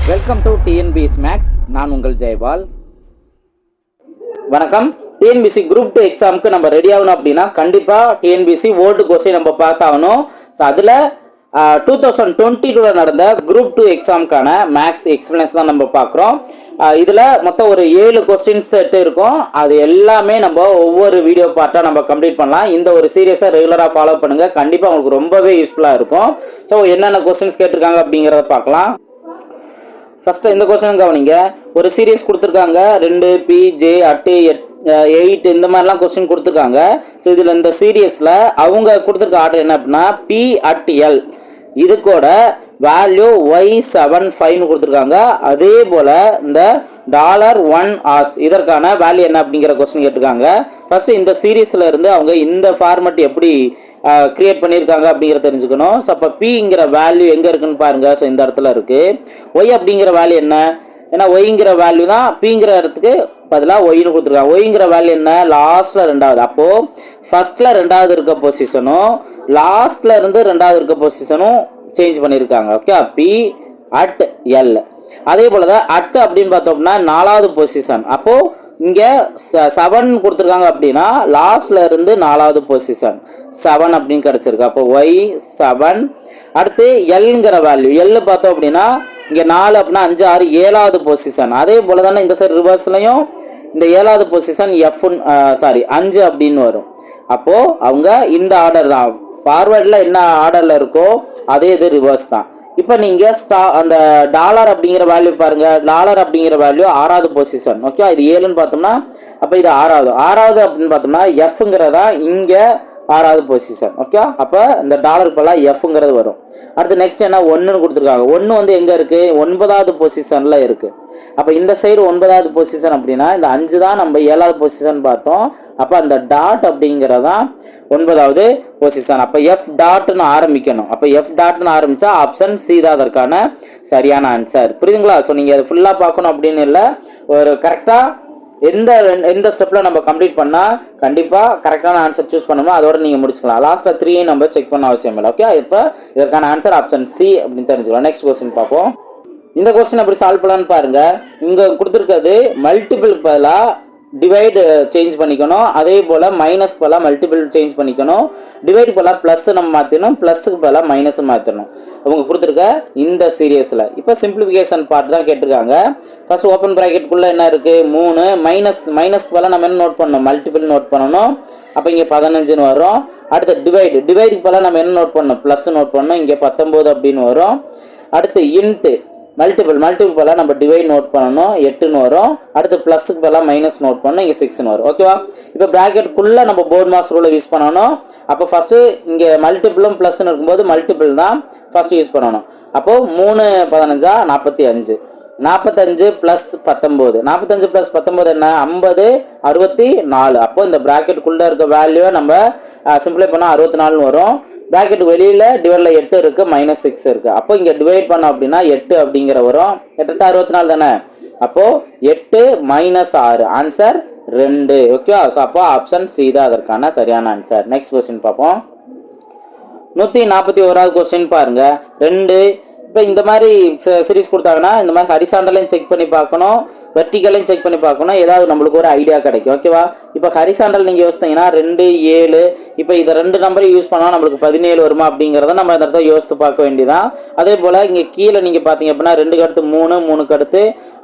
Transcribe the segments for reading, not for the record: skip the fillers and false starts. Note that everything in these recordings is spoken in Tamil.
Welcome to TNPS maths. நான் உங்கள் ஜெயபால். வணக்கம். டிஎன்பிசி குரூப் 2 எக்ஸாமுக்கு நம்ம ரெடி ஆகணும் அப்படின்னா கண்டிப்பாக டிஎன்பிசி ஓல்டு கொஸ்டின் நம்ம பார்த்தாகணும். ஸோ அதில் 2022 நடந்த குரூப் 2 எக்ஸாமுக்கான மேக்ஸ் எக்ஸ்பிளன்ஸ் தான் நம்ம பார்க்குறோம். இதில் மொத்தம் ஒரு 7 கொஸ்டின் செட் இருக்கும். அது எல்லாமே நம்ம ஒவ்வொரு வீடியோ பார்ட்டாக நம்ம கம்ப்ளீட் பண்ணலாம். இந்த ஒரு சீரியஸை ரெகுலராக ஃபாலோ பண்ணுங்கள். கண்டிப்பாக உங்களுக்கு ரொம்பவே யூஸ்ஃபுல்லாக இருக்கும். ஸோ என்னென்ன கொஸ்டின்ஸ் கேட்டிருக்காங்க அப்படிங்கிறத பார்க்கலாம். ஃபர்ஸ்ட் இந்த கொஸ்டின் கவனிங்க. ஒரு சீரியஸ் கொடுத்துருக்காங்க. 2 P J 8 இந்த மாதிரிலாம் கொஸ்டின் கொடுத்துருக்காங்க. ஸோ இதில் இந்த சீரியஸில் அவங்க கொடுத்துருக்க ஆர்டர் என்ன அப்படின்னா P@L இது கூட வேல்யூ Y75 கொடுத்துருக்காங்க. அதே போல் இந்த $1 இதற்கான வேல்யூ என்ன அப்படிங்கிற கொஸ்டின் கேட்டிருக்காங்க. ஃபர்ஸ்ட் இந்த சீரீஸில் இருந்து அவங்க இந்த ஃபார்மெட் எப்படி கிரியேட் பண்ணியிருக்காங்க அப்படிங்கிறத தெரிஞ்சுக்கணும். ஸோ அப்போ பிங்கிற வேல்யூ எங்கே இருக்குன்னு பாருங்க. ஸோ இந்த இடத்துல இருக்கு. ஒய் அப்படிங்கிற வேல்யூ என்ன? ஏன்னா ஒய்ங்கிற வேல்யூ தான் பிங்கிற இடத்துக்கு பதிலாக ஒய்னு கொடுத்துருக்காங்க. ஒய்ங்கிற வேல்யூ என்ன? லாஸ்ட்ல 2வது. அப்போ ஃபர்ஸ்ட்ல 2வது இருக்க பொசிஷனும் லாஸ்ட்ல இருந்து 2வது இருக்க பொசிஷனும் சேஞ்ச் பண்ணியிருக்காங்க. Okay, P@L. அதே போல தான் அட் அப்படின்னு பார்த்தோம்னா 4வது பொசிஷன். அப்போ இங்கே 7 கொடுத்துருக்காங்க அப்படின்னா லாஸ்ட்ல இருந்து 4வது பொசிஷன் 7 அப்படின்னு கிடைச்சிருக்கு. அப்போ Y7. அடுத்து எல்ங்கிற வேல்யூ எல் பார்த்தோம் அப்படின்னா இங்கே 4 அப்படின்னா 5 6 7வது பொசிஷன். அதே போல தானே இந்த சைடு ரிவர்ஸ்லையும் இந்த 7வது பொசிஷன் 5 அப்படின்னு வரும். அப்போ அவங்க இந்த ஆர்டர் தான். ஃபார்வர்டில் என்ன ஆர்டரில் இருக்கோ அதே இது ரிவர்ஸ் தான். இப்போ நீங்கள் அந்த டாலர் அப்படிங்கிற வேல்யூ பாருங்க. டாலர் அப்படிங்கிற வேல்யூ 6வது பொசிஷன். ஓகே, இது 7ன்னு பார்த்தோம்னா அப்போ இது 6வது அப்படின்னு பார்த்தோம்னா எஃப்ங்கிறதா இங்கே 6வது பொசிஷன். ஓகே, அப்போ இந்த டாலருக்கு பதிலாக எஃப்ங்கிறது வரும். அடுத்து நெக்ஸ்ட் என்ன 1ன்னு கொடுத்துருக்காங்க. 1 வந்து எங்கே இருக்குது? 9வது பொசிஷனில் இருக்குது. அப்போ இந்த சைடு 9வது பொசிஷன் அப்படின்னா இந்த 5 தான் நம்ம 7வது பொசிஷன் பார்த்தோம். அப்போ அந்த டாட் அப்படிங்கிறதான் 9வது பொசிஷன். அப்போ எஃப் டாட்னு ஆரம்பிக்கணும். அப்போ எஃப் டாட்னு ஆரம்பிச்சா ஆப்ஷன் சி தான் அதற்கான சரியான ஆன்சர். புரியுதுங்களா? ஸோ நீங்கள் அதை ஃபுல்லாக பார்க்கணும் அப்படின்னு இல்லை. ஒரு கரெக்டாக எந்த ஸ்டெப்பில் நம்ம கம்ப்ளீட் பண்ணால் கண்டிப்பாக கரெக்டான ஆன்சர் சூஸ் பண்ணணும். அதோட நீங்கள் முடிச்சுக்கலாம். லாஸ்ட்டில் 3 நம்ம செக் பண்ண அவசியம் இல்லை. ஓகே, இப்போ இதற்கான ஆன்சர் ஆப்ஷன் சி அப்படின்னு தெரிஞ்சுக்கலாம். நெக்ஸ்ட் கொஸ்டின் பார்ப்போம். இந்த கொஸ்டின் எப்படி சால்வ் பண்ணலான்னு பாருங்க. இங்கே கொடுத்துருக்கிறது மல்டிபிளுக்கு பதிலாக டிவைடு சேஞ்ச் பண்ணிக்கணும். அதே போல் மைனஸ்க்கு பதிலாக மல்டிபிள் சேஞ்ச் பண்ணிக்கணும். டிவைடு பதிலாக ப்ளஸ் நம்ம மாற்றணும். ப்ளஸுக்கு பதிலாக மைனஸ் மாற்றணும். அவங்க கொடுத்துருக்க இந்த சீரியஸில் இப்போ சிம்பிளிஃபிகேஷன் பார்ட் தான் கேட்டிருக்காங்க. ஃபர்ஸ்ட் ஓப்பன் ப்ராக்கெட்டுக்குள்ளே என்ன இருக்குது? 3 மைனஸ்க்கு பதிலாக நம்ம என்ன நோட் பண்ணணும்? மல்டிபிள் நோட் பண்ணணும். அப்போ இங்கே 15ன்னு வரும். அடுத்து டிவைடுக்கு பதிலாக நம்ம என்ன நோட் பண்ணணும்? ப்ளஸ் நோட் பண்ணணும். இங்கே 19 அப்படின்னு வரும். அடுத்து இன்ட்டு மல்டிபிள் பதிலாக நம்ம டிவைட் நோட் பண்ணணும். 8ன்னு வரும். அடுத்து ப்ளஸுக்கு பதிலாக மைனஸ் நோட் பண்ணணும். இங்கே 6ன்னு வரும். ஓகேவா? இப்போ ப்ராக்கெட்டுக்குள்ளே நம்ம போர்ட் மாஸ் ரூலை யூஸ் பண்ணணும். அப்போ ஃபஸ்ட்டு இங்கே மல்டிபிளும் ப்ளஸ்ன்னு இருக்கும்போது மல்டிபிள் தான் ஃபஸ்ட்டு யூஸ் பண்ணணும். அப்போது 3 15 45. 45 + 19. 45 + 19 என்ன? 50 64. அப்போ இந்த ப்ராக்கெட்டுக்குள்ளே இருக்க வேல்யூவை நம்ம சிம்பிளை பண்ணால் 64ன்னு வரும். ப்ராக்கெட் வெளியில் டிவைடில் 8 இருக்குது, -6 இருக்குது. அப்போ இங்கே டிவைட் பண்ணோம் அப்படின்னா 8 அப்படிங்கிற வரும். 8 64 தானே? அப்போது 8 - 6 ஆன்சர் 2. ஓகே, ஸோ அப்போ ஆப்ஷன் சி தான் அதற்கான சரியான ஆன்சர். நெக்ஸ்ட் கொஸ்டின் பார்ப்போம். 141வது கொஸ்டின் பாருங்க. 2 இப்போ இந்த மாதிரி சீரிஸ் கொடுத்தாங்கன்னா இந்த மாதிரி ஹரிசாண்டலையும் செக் பண்ணி பார்க்கணும், வெர்டிகலையும் செக் பண்ணி பார்க்கணும். ஏதாவது நம்மளுக்கு ஒரு ஐடியா கிடைக்கும். ஓகேவா? இப்போ ஹரிசாண்டல் நீங்கள் யோசித்தீங்கன்னா 2 7. இப்போ இதை 2 நம்பரையும் யூஸ் பண்ணால் நம்மளுக்கு 17 வருமா அப்படிங்கிறத நம்ம இந்த இடத்துல யோசித்து பார்க்க வேண்டியதான். அதே போல் இங்கே கீழே நீங்கள் பார்த்தீங்க அப்படின்னா 2க்கு அடுத்து 3, 3க்கு அடுத்து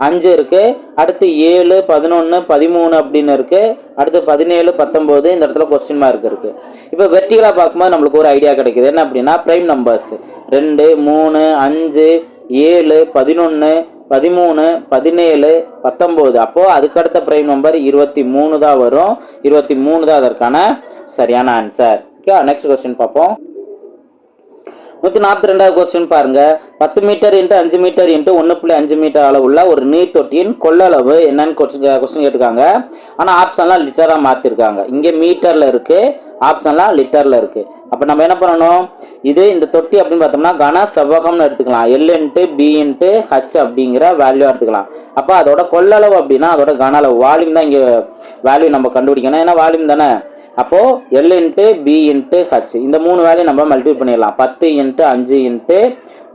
5 இருக்குது. அடுத்து 7 11 13 அப்படின்னு இருக்குது. அடுத்து 17 19 இந்த இடத்துல கொஸ்டின் மார்க் இருக்குது. இப்போ வெர்டிகலாக பார்க்கும்போது நம்மளுக்கு ஒரு ஐடியா கிடைக்குது. என்ன அப்படின்னா ப்ரைம் நம்பர்ஸ் 2 3 5 7 11 13 17 19. அப்போது அதுக்கடுத்த ப்ரைம் நம்பர் 23 தான் வரும். 23 தான் அதற்கான சரியான ஆன்சர். ஓகே, நெக்ஸ்ட் கொஸ்டின் பார்ப்போம். 142வது கொஸ்டின் பாருங்க. 10 மீட்டர் × 5 மீட்டர் × 1.5 மீட்டர் அளவுள்ள ஒரு நீர் தொட்டியின் கொள்ளளவு என்னன்னு கொஸ்டின் கேட்டிருக்காங்க. ஆனால் ஆப்ஷன்லாம் லிட்டராக மாற்றிருக்காங்க. இங்கே மீட்டரில் இருக்குது. ஆப்ஷன்லாம் லிட்டரில் இருக்குது. அப்போ நம்ம என்ன பண்ணணும், இது இந்த தொட்டி அப்படின்னு பார்த்தோம்னா கன செவ்வகம்னு எடுத்துக்கலாம். L into B into H அப்படிங்கிற வேல்யூ எடுத்துக்கலாம். அப்போ அதோட கொள்ளளவு அப்படின்னா அதோட கன அளவு வால்யூம் தான் இங்கே வேல்யூ நம்ம கண்டுபிடிக்கணும். ஏன்னா வால்யூம் தானே. அப்போது L into B into H இந்த 3 வேல்யூ நம்ம மல்டிபிள் பண்ணிடலாம். 10 இன்ட்டு 5 இன்ட்டு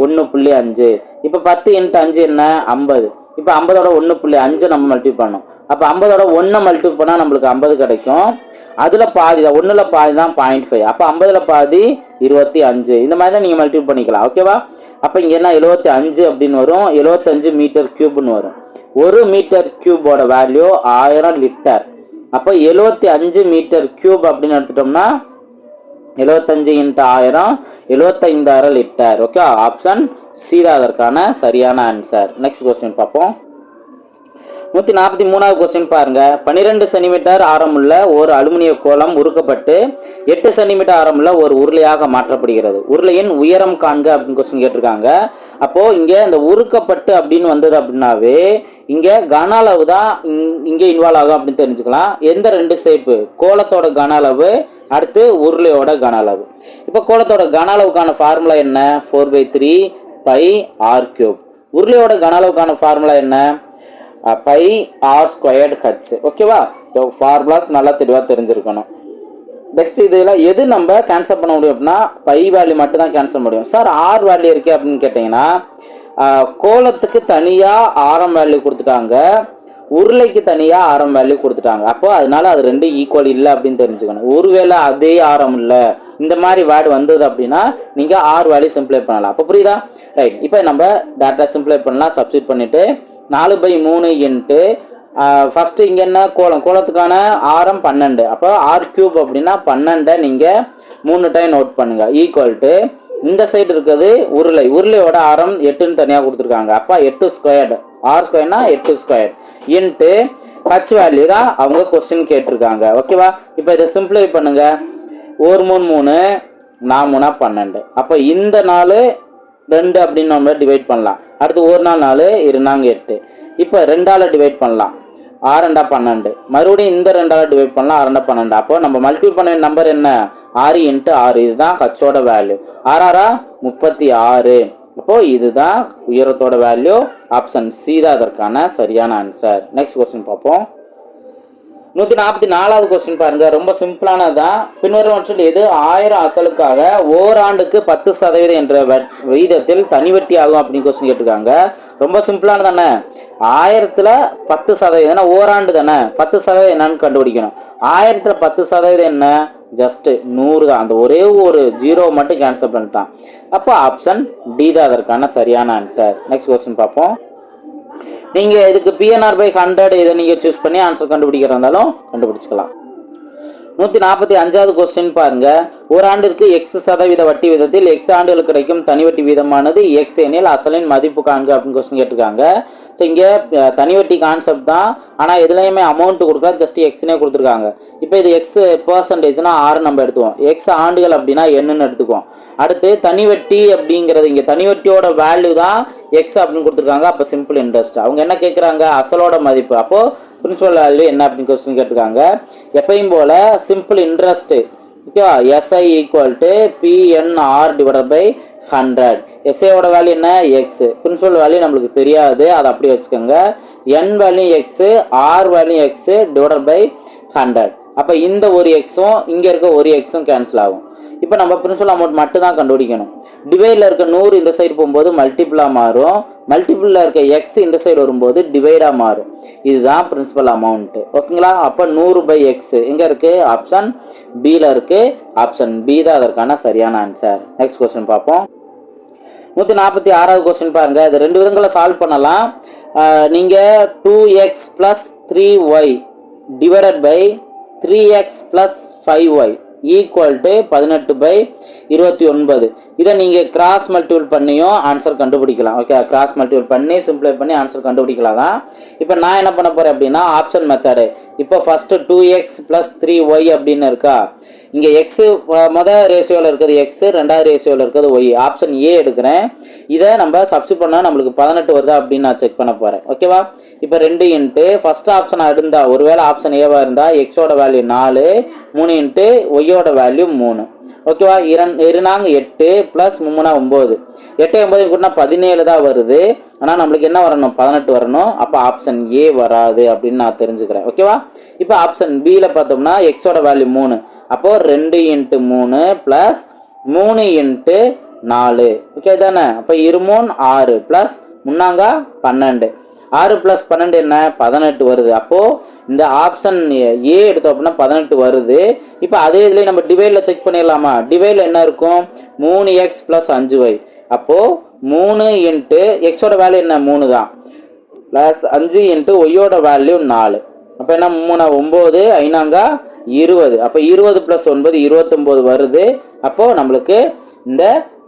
1.5. இப்போ 10 இன்ட்டு 5 என்ன 50. இப்போ 50ஓட 1.5 நம்ம மல்டிபிள் பண்ணணும். அப்போ 50ஓட 1 மல்டிபிள் பண்ணால் நம்மளுக்கு 50 கிடைக்கும். அதில் பாதி தான் 1ல் பாதி தான் 0.5. அப்போ 50ல் பாதி 25. இந்த மாதிரி தான் நீங்கள் மல்டிபிள் பண்ணிக்கலாம். ஓகேவா. அப்போ இங்கே என்ன 75 அப்படின்னு வரும். 75 மீட்டர் கியூப்னு வரும். 1 மீட்டர் கியூபோட வேல்யூ 1000 லிட்டர். அப்போ 75 மீட்டர் கியூப் அப்படின்னு எடுத்துட்டோம்னா 75 into 1000 75,000 litre. Okay, option C தான் அதற்கான சரியான ஆன்சர். நெக்ஸ்ட் கொஸ்டின் பார்ப்போம். 143வது கொஸ்டின் பாருங்க. 12 சென்டிமீட்டர் ஆரமுள்ள ஒரு அலுமினிய கோளம் உருக்கப்பட்டு 8 சென்டிமீட்டர் ஆரமுள்ள ஒரு உருளையாக மாற்றப்படுகிறது. உருளையின் உயரம் காண்க அப்படின்னு கொஸ்டின் கேட்டிருக்காங்க. அப்போ இங்க இந்த உருக்கப்பட்டு அப்படின்னு வந்தது அப்படின்னாவே இங்க கன அளவு தான் இங்க இன்வால்வ் ஆகும் அப்படின்னு தெரிஞ்சுக்கலாம். எந்த 2 ஷேப்பு, கோளத்தோட கன அளவு அடுத்து உருளையோட கன அளவு. இப்போ கோளத்தோட கன அளவுக்கான ஃபார்முலா என்ன 4/3 பை ஆர் கியூப். உருளையோட கன அளவுக்கான ஃபார்முலா என்ன பை ஆர் ஸ்கொயர்டு ஹச். ஓகேவா. ஸோ ஃபார்முலாஸ் நல்லா தெளிவாக தெரிஞ்சிருக்கணும். நெக்ஸ்ட் இதில் எது நம்ம கேன்சல் பண்ண முடியும் அப்படின்னா பை வேல்யூ மட்டும் தான் கேன்சல் முடியும். சார் ஆர் வேல்யூ இருக்கு அப்படின்னு கேட்டிங்கன்னா கோலத்துக்கு தனியாக ஆரம் வேல்யூ கொடுத்துட்டாங்க, உருளைக்கு தனியாக ஆரம் வேல்யூ கொடுத்துட்டாங்க. அப்போ அதனால அது 2 ஈக்குவல் இல்லை அப்படின்னு தெரிஞ்சுக்கணும். ஒருவேளை அதே ஆரம் இல்லை இந்த மாதிரி வேர்டு வந்தது அப்படின்னா நீங்கள் ஆர் வேல்யூ சிம்பிளை பண்ணலாம். அப்போ புரியுதா. ரைட். இப்போ நம்ம டேட்டா சிம்பிளை பண்ணலாம். சப்ஸ்டிட் பண்ணிவிட்டு 4/3 இன்ட்டு ஃபஸ்ட்டு இங்கே என்ன கோலத்துக்கான ஆரம் 12. அப்போ ஆர் கியூப் அப்படின்னா 12 நீங்கள் 3 டைம் நோட் பண்ணுங்கள். ஈக்குவல் டு இந்த சைடு இருக்கிறது உருளையோட ஆரம் 8ன்னு தனியாக கொடுத்துருக்காங்க. அப்போ 8 ஸ்கொயர்டு ஆர் ஸ்கொயர்னா 8 ஸ்கொயர் இன்ட்டு ஹச் வேல்யூ தான் அவங்க கொஸ்டின் கேட்டிருக்காங்க. ஓகேவா. இப்போ இதை சிம்பிளை பண்ணுங்க. 1 3 3 4 3 12. அப்போ இந்த 4 2 அப்படின்னு நம்ம டிவைட் பண்ணலாம். அடுத்து 1 4 4 2 8. இப்போ 2ஆல் டிவைட் பண்ணலாம். 6 2 12. மறுபடியும் இந்த 2ஆல் டிவைட் பண்ணலாம். 6 2 12. அப்போ நம்ம மல்டிபிள் பண்ண நம்பர் என்ன 6 இன்ட்டு 6. இதுதான் ஹச்சோட வேல்யூ. 6 36. அப்போ இதுதான் உயரத்தோட வேல்யூ. ஆப்ஷன் சி தான் அதற்கான சரியான ஆன்சர். நெக்ஸ்ட் கொஸ்டின் பார்ப்போம். 144வது கொஸ்டின் பாருங்க. ரொம்ப சிம்பிளானது தான். பின்வரும் எது 1000 அசலுக்காக ஓராண்டுக்கு 10% என்ற விகிதத்தில் தனிவட்டி ஆகும் அப்படின்னு கொஸ்டின் கேட்டிருக்காங்க. ரொம்ப சிம்பிளானது தானே. 1000ல் 10% ஏன்னா ஓராண்டு தானே. 10% என்னன்னு கண்டுபிடிக்கணும். 1000ல் 10% என்ன ஜஸ்ட் 100 தான். அந்த ஒரே ஒரு 0 மட்டும் கேன்சல் பண்ணிட்டான். அப்போ ஆப்ஷன் டி தான் அதற்கான சரியான ஆன்சர். நெக்ஸ்ட் கொஸ்டின் பார்ப்போம். நீங்கள் இதுக்கு PNR/100 இதை நீங்கள் சூஸ் பண்ணி ஆன்சர் கண்டுபிடிக்கிறதா இருந்தாலும் கண்டுபிடிச்சிக்கலாம். 145வது கொஸ்டின் பாருங்க. ஒரு ஆண்டிற்கு x% வட்டி வீதத்தில் x ஆண்டுகளுக்கு கிடைக்கும் தனி வட்டி வீதமானது x எனில் அசலின் மதிப்பு காண்க அப்படின்னு கொஸ்டின் கேட்டிருக்காங்க. ஸோ இங்கே தனி கான்செப்ட் தான். ஆனால் எதுலையுமே அமௌண்ட் கொடுக்கல, ஜஸ்ட் எக்ஸ்னே கொடுத்துருக்காங்க. இப்போ இது x%னா 6 நம்ம எடுத்துவோம். x ஆண்டுகள் அப்படின்னா என்னன்னு எடுத்துக்குவோம். அடுத்து தனிவட்டி அப்படிங்கிறது இங்கே தனிவட்டியோட வேல்யூ தான் எக்ஸ் அப்படின்னு கொடுத்துருக்காங்க. அப்போ சிம்பிள் இன்ட்ரெஸ்ட். அவங்க என்ன கேட்குறாங்க அசலோட மதிப்பு. அப்போது பிரின்சிபல் வேல்யூ என்ன அப்படின்னு கொஸ்டின் கேட்டிருக்காங்க. எப்பயும் போல் சிம்பிள் இன்ட்ரெஸ்ட் ஓகேவா. SI equal to PNR divided by 100. எஸ்ஐயோட வேல்யூ என்ன எக்ஸ். பிரின்சிபல் வேல்யூ நம்மளுக்கு தெரியாது, அதை அப்படியே வச்சுக்கோங்க. N value x, R value x divided by 100. அப்போ இந்த ஒரு எக்ஸும் இங்கே இருக்க ஒரு எக்ஸும் கேன்சல் ஆகும். இப்போ நம்ம பிரின்சிபல் அமௌண்ட் மட்டும் தான் கண்டுபிடிக்கணும். டிவைடில் இருக்க 100 இந்த சைடு போகும்போது மல்டிபிளாக மாறும். மல்டிபிளில் இருக்க எக்ஸ் இந்த சைடு வரும்போது டிவைடாக மாறும். இதுதான் பிரின்சிபல் அமௌண்ட்டு. ஓகேங்களா. அப்போ 100/x எங்கே இருக்குது ஆப்ஷன் பியில் இருக்குது. ஆப்ஷன் பி தான் அதற்கான சரியான ஆன்சர். நெக்ஸ்ட் கொஸ்டின் பார்ப்போம். 146வது கொஸ்டின் பாருங்கள். இது 2 விதங்களை சால்வ் பண்ணலாம். நீங்கள் 2x + 3y divided by 3x + 5y equal to 18/29 இதை நீங்கள் கிராஸ் மல்டிபிள் பண்ணியும் ஆன்சர் கண்டுபிடிக்கலாம். ஓகே, கிராஸ் மல்டிபிள் பண்ணி சிம்பிளை பண்ணி ஆன்சர் கண்டுபிடிக்கலாம் தான். இப்போ நான் என்ன பண்ண போகிறேன் அப்படின்னா ஆப்ஷன் மெத்தடு. இப்போ ஃபஸ்ட்டு 2x + 3y அப்படின்னு இருக்கா. இங்கே எக்ஸு மொதல் ரேஷியோவில் இருக்கிறது எக்ஸு, ரெண்டாவது ரேஷியோவில் இருக்கிறது ஒய். ஆப்ஷன் ஏ எடுக்கிறேன். இதை நம்ம சப்ஸ்டிட் பண்ணால் நம்மளுக்கு 18 வருதா அப்படின்னு நான் செக் பண்ண போகிறேன். ஓகேவா, இப்போ 2 இன்ட்டு ஃபஸ்ட் ஆப்ஷன் இருந்தால் ஒருவேளை ஆப்ஷன் ஏவாக இருந்தால் எக்ஸோட வேல்யூ 4, 3 இன்ட்டு ஒய்யோட வேல்யூ 3. ஓகேவா, 2 8 + 3 9. 8 9 கூட்டினா 17 தான் வருது. ஆனால் நம்மளுக்கு என்ன வரணும், 18 வரணும். அப்போ ஆப்ஷன் ஏ வராது அப்படின்னு நான் தெரிஞ்சுக்கிறேன். ஓகேவா, இப்போ ஆப்ஷன் பியில் பார்த்தோம்னா எக்ஸோட வேல்யூ 3. அப்போது 2 இன்ட்டு 3 + 3 இன்ட்டு 4. ஓகே தானே. அப்போ 2 6 + 3 12. 6 + 12 என்ன, 18 வருது. அப்போது இந்த ஆப்ஷன் ஏ எடுத்தோம் அப்படின்னா 18 வருது. இப்போ அதே இதுலேயே நம்ம டிவைடில் செக் பண்ணிடலாமா. டிவைடில் என்ன இருக்கும், 3x + 5y. அப்போது 3 இன்ட்டு எக்ஸோட வேல்யூ என்ன 3 தான், ப்ளஸ் 5 இன்ட்டு ஒய்யோட வேல்யூ 4. அப்போ என்ன 3 9 5 20. அப்போ 20 + 9 29 வருது. அப்போது நம்மளுக்கு இந்த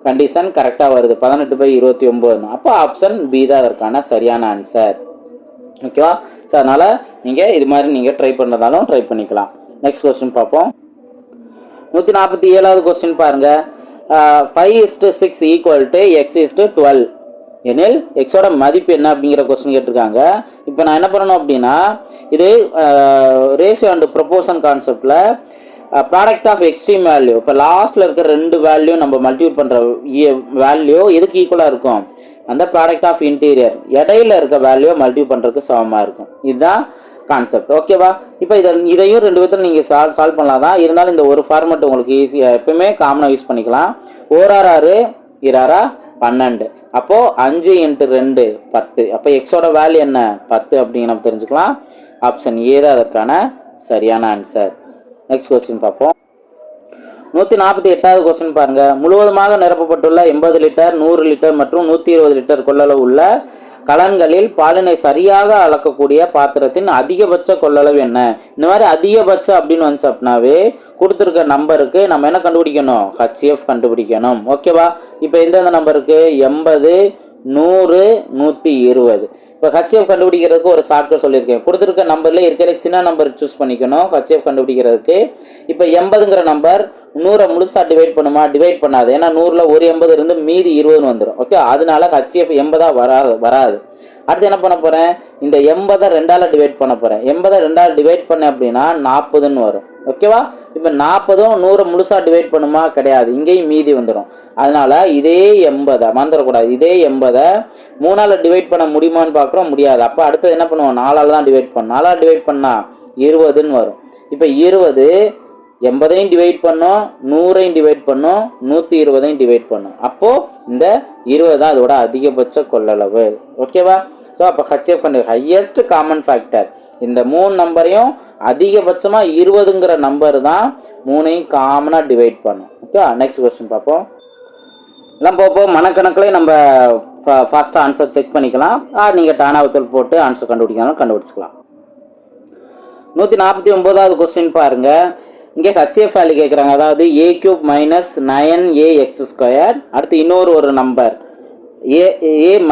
கண்டிஷன் கரெக்டாக வருது, 18/29. அப்போ ஆப்ஷன் பி தான் அதற்கான சரியான ஆன்சர். ஓகேவா. ஸோ அதனால் நீங்கள் இது மாதிரி நீங்கள் ட்ரை பண்ணுறதாலும் ட்ரை பண்ணிக்கலாம். நெக்ஸ்ட் கொஸ்டின் பார்ப்போம். 147வது கொஸ்டின் பாருங்கள். 5:6 = x:12 எனில் எக்ஸோட மதிப்பு என்ன அப்படிங்கிற கொஸ்டின் கேட்டிருக்காங்க. இப்போ நான் என்ன பண்ணணும் அப்படின்னா இது ரேஷியோ அண்ட் ப்ரொபோர்ஷன் கான்செப்டில் ப்ராடக்ட் ஆஃப் எக்ஸ்ட்ரீம் வேல்யூ. இப்போ லாஸ்ட்டில் இருக்கிற 2 வேல்யூ நம்ம மல்டிபிள் பண்ணுற வேல்யூ எதுக்கு ஈக்குவலாக இருக்கும், அந்த ப்ராடக்ட் ஆஃப் இன்டீரியர் இடையில இருக்க வேல்யூ மல்டிபிள் பண்ணுறதுக்கு சமமாக இருக்கும். இதுதான் கான்செப்ட். ஓகேவா. இப்போ இதையும் 2 விதத்தில் நீங்கள் சால்வ் பண்ணலாம் தான். இருந்தாலும் இந்த ஒரு ஃபார்மெட் உங்களுக்கு ஈஸியாக எப்பவுமே காமனாக யூஸ் பண்ணிக்கலாம். 1 6 12. அப்போது 5 இன்ட்டு 2 10. அப்போ எக்ஸோட வேல்யூ என்ன 10 அப்படிங்க நம்ம தெரிஞ்சுக்கலாம். ஆப்ஷன் ஏ தான் அதற்கான சரியான ஆன்சர். நெக்ஸ்ட் கொஸ்டின் பார்ப்போம். 148வது கொஸ்டின் பாருங்கள். முழுவதுமாக நிரப்பப்பட்டுள்ள 80 லிட்டர் 100 லிட்டர் மற்றும் 120 லிட்டர் கொள்ளளவு உள்ள கலன்களில் பாலினை சரியாக அளக்கக்கூடிய பாத்திரத்தின் அதிகபட்ச கொள்ளளவு என்ன. இந்த மாதிரி அதிகபட்சம் அப்படின்னு வந்துச்சு அப்படின்னாவே கொடுத்துருக்க நம்பருக்கு நம்ம என்ன கண்டுபிடிக்கணும், ஹெச்எஃப் கண்டுபிடிக்கணும். ஓகேவா. இப்போ எந்தெந்த நம்பருக்கு 80 100 120. இப்போ ஹெச்எஃப் கண்டுபிடிக்கிறதுக்கு ஒரு சாஃப்ட்வேர் சொல்லியிருக்கேன். கொடுத்துருக்க நம்பரில் இருக்கிற சின்ன நம்பர் சூஸ் பண்ணிக்கணும் ஹெச்எஃப் கண்டுபிடிக்கிறதுக்கு. இப்போ 80ங்கிற நம்பர் 100 முழுசாக டிவைட் பண்ணுமா, டிவைட் பண்ணாது. ஏன்னா 100ல் ஒரு 80 இருந்து மீதி 20 வந்துடும். ஓகே, அதனால ஹெச்எஃப் 80 வராது. அடுத்து என்ன பண்ண போகிறேன், இந்த 80 2ஆல் டிவைட் பண்ண போகிறேன். 80 2ஆல் டிவைட் பண்ணேன் அப்படின்னா 40ன்னு வரும். ஓகேவா. இப்போ 40ம் 100 முழுசாக டிவைட் பண்ணுமா, கிடையாது. இங்கேயும் மீதி வந்துடும். அதனால இதே 80 மறந்துடக்கூடாது. இதே 80 3ஆல் டிவைட் பண்ண முடியுமான்னு பார்க்குறோம், முடியாது. அப்போ அடுத்தது என்ன பண்ணுவோம், 4ஆல் தான் டிவைட் பண்ணணும். 4ஆல் டிவைட் பண்ணால் 20ன்னு வரும். இப்போ 20 80ஐயும் டிவைட் பண்ணோம், 100ஐயும் டிவைட் பண்ணோம், 120ஐயும் டிவைட் பண்ணோம். அப்போது இந்த 20 தான் அதோட அதிகபட்ச கொள்ளளவு. ஓகேவா. ஸோ அப்போ ஹெச்எஃப் ஹையஸ்ட் காமன் ஃபேக்டர் இந்த 3 நம்பரையும் அதிகபட்சமாக 20ங்கிற நம்பர் தான் 3ஐயும் காமனாக டிவைட் பண்ணும். ஓகே, நெக்ஸ்ட் கொஸ்டின் பார்ப்போம். எல்லாம் போப்போம் மனக்கணக்கில் நம்ம ஃபாஸ்ட்டாக ஆன்சர் செக் பண்ணிக்கலாம். நீங்கள் டானாவத்தல் போட்டு ஆன்சர் கண்டுபிடிச்சிக்கலாம். 149வது கொஸ்டின் பாருங்கள். இங்கே ஹெச்எஃப் வேல்யூ கேட்குறாங்க. அதாவது a³ - 9ax². அடுத்து இன்னொரு நம்பர் a -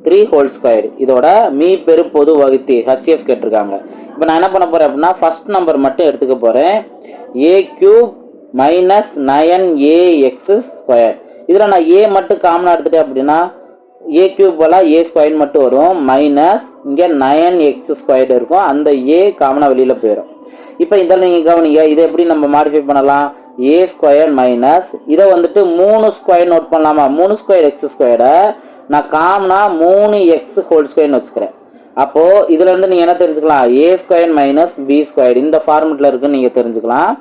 3² இதோட மீ பெரு பொது வகுத்தி ஹெச்எஃப் கேட்டிருக்காங்க. இப்போ நான் என்ன பண்ண போகிறேன் அப்படின்னா ஃபர்ஸ்ட் நம்பர் மட்டும் எடுத்துக்க போகிறேன். a³ - 9ax². இதில் நான் a மட்டும் காமனாக எடுத்துட்டேன் அப்படின்னா a³ a² மட்டும் வரும். மைனஸ் இங்கே 9x² இருக்கும். அந்த a காமனாக வெளியில் போயிடும். இப்போ இதில் நீங்கள் கவனிங்க, இதை எப்படி நம்ம மாடிஃபை பண்ணலாம், a² - இதை வந்துட்டு 3² நோட் பண்ணலாமா. 3² x² நான் காமனாக 3x² வச்சுக்கிறேன். அப்போது இதுலேருந்து நீங்கள் என்ன தெரிஞ்சுக்கலாம், a² - b² இந்த ஃபார்மெட்டில் இருக்குன்னு நீங்கள் தெரிஞ்சுக்கலாம்.